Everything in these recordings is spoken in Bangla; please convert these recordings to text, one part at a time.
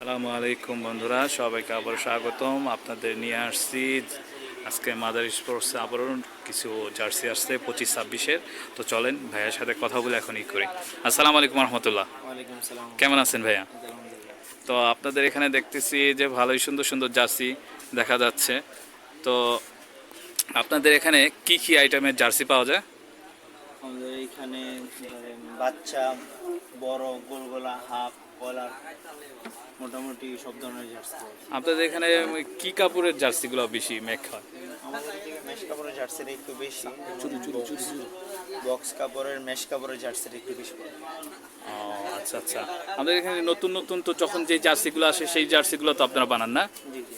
আসসালামু আলাইকুম বন্ধুরা, সবাইকে আবার স্বাগতম। আপনাদের নিয়ে আসছি আজকে মাদার স্পোর্টসে আবারও কিছু জার্সি আসছে 25-26-এর। তো চলেন ভাইয়ার সাথে কথা বলে এখনই করি। আসসালামু আলাইকুম রহমতুল্লাহ। ওয়ালাইকুম সালাম। কেমন আছেন ভাইয়া? আলহামদুলিল্লাহ। তো আপনাদের এখানে দেখতেছি যে ভালোই সুন্দর সুন্দর জার্সি দেখা যাচ্ছে। তো আপনাদের এখানে কি কি আইটেমের জার্সি পাওয়া যায়? আমাদের এইখানে ধরেন বাচ্চা, বড়, গোলগোলা, হাফ, কলার, মোটামুটি সব ধরনের জার্সি পাওয়া যায়। আপনাদের এখানে কি কাপড়ের জার্সিগুলো বেশি মেক হয়? আমাদের এদিকে মেশ কাপড়ের জার্সির একটু বেশি, বক্স কাপড়ের মেশ কাপড়ের জার্সির একটু বেশি পড়ে। ও আচ্ছা আচ্ছা। আমাদের এখানে নতুন নতুন তো যখন যে জার্সিগুলো আসে সেই জার্সিগুলো তো আপনারা বানান না? জি জি।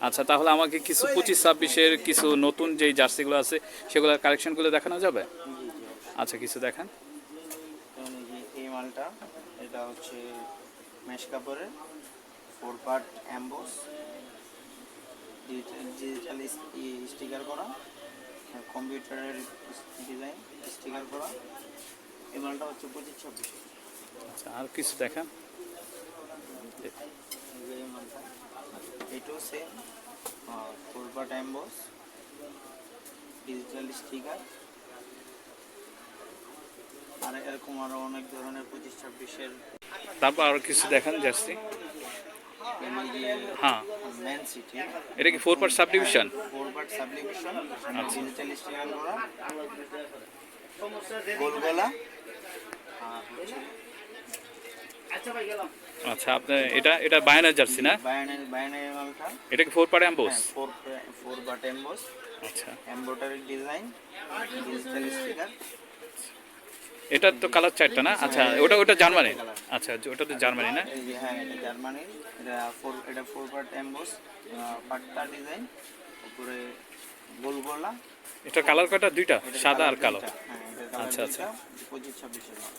আচ্ছা, তাহলে আমাকে কিছু 25-26-এর কিছু নতুন যেই জার্সিগুলো আছে সেগুলোর কালেকশনগুলো দেখানো যাবে? জি জি অবশ্যই। আচ্ছা, কিছু দেখান। যেমন এই মালটা, এটা হচ্ছে মেশ কাপড়ের 4 পার্ট অ্যাম্বোস, ডিজিটাল স্টিকার করা, কম্পিউটারের ডিজাইন স্টিকার করা। এই মালটা হচ্ছে 25-26। আচ্ছা, আর কিছু দেখান। এই মালটা এটাও same, 4 part emboss, digital sticker. আর এরকম আরও অনেক ধরনের 25-26-এর। তারপর আর কিছু দেখান জার্সি। হ্যাঁ, ম্যান সিটি, এটা কি 4 পার্ট সাবডিভিশন? 4 পার্ট সাবডিভিশন, আচ্ছা ডিজিটাল স্টিকার করা, গোলগলা। আর হচ্ছে আচ্ছা, আপনার এটা এটা বায়ানের জার্সি না? বায়ানের মালটা। এটা কি 4 পার্ট অ্যাম্বোস? হ্যাঁ, 4 পার্ট এমবোস, আচ্ছা, এমব্রয়ডারি ডিজাইন, ডিজিটাল স্টিকার। এটা তো কালার চারটা না? আচ্ছা, ওটা ওটা জার্মানি। আচ্ছা, ওটা তো জার্মানি না? এই যে হ্যাঁ, এটা জার্মানি। এটা 4 পার্ট এমবোস, পাট্টা ডিজাইন, উপরে গোলগোলা। এটা কালার কয়টা? দুইটা, এটা সাদা আর কালার কালো। দুইটা। হ্যাঁ, এটা কালার আচ্ছা আচ্ছা। দুইটা। 25-26-এর মাল।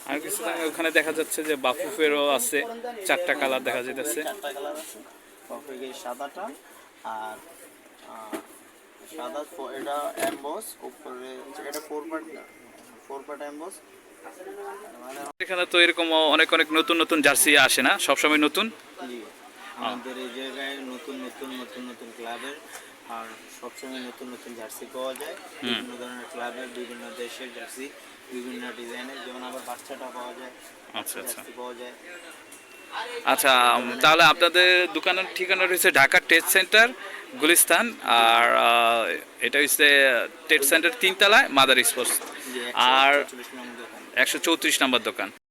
আর কিছু ওখানে দেখা যাচ্ছে যে বাফুফেরও আছে, 4টা কালার দেখা যাচ্ছে। 4টা কালার আছে। কফি সাদাটা, আর সাদা এটা এমবোস উপরে। এটা 4 পার্ট এমবোস। এখানে তো এরকম অনেক অনেক নতুন নতুন জার্সি আসে না সবসময় নতুন? জি, আমাদের এই জায়গায় নতুন নতুন নতুন নতুন ক্লাবের আর সবসময় নতুন নতুন জার্সি পাওয়া যায়। বিভিন্ন ধরনের ক্লাবের, বিভিন্ন দেশের জার্সি, বিভিন্ন ডিজাইনের। যেমন আবার বাচ্চাটা পাওয়া যায়, আচ্ছা আচ্ছা জার্সি পাওয়া যায়। আচ্ছা। তাহলে আপনাদের দোকানের ঠিকানা রয়েছে ঢাকা ট্রেড সেন্টার, গুলিস্তান। আর এটা হচ্ছে ট্রেড সেন্টার 3 তলায় মাদার স্পোর্টস। যে আর 144 নম্বর দোকান। 134 নম্বর দোকান।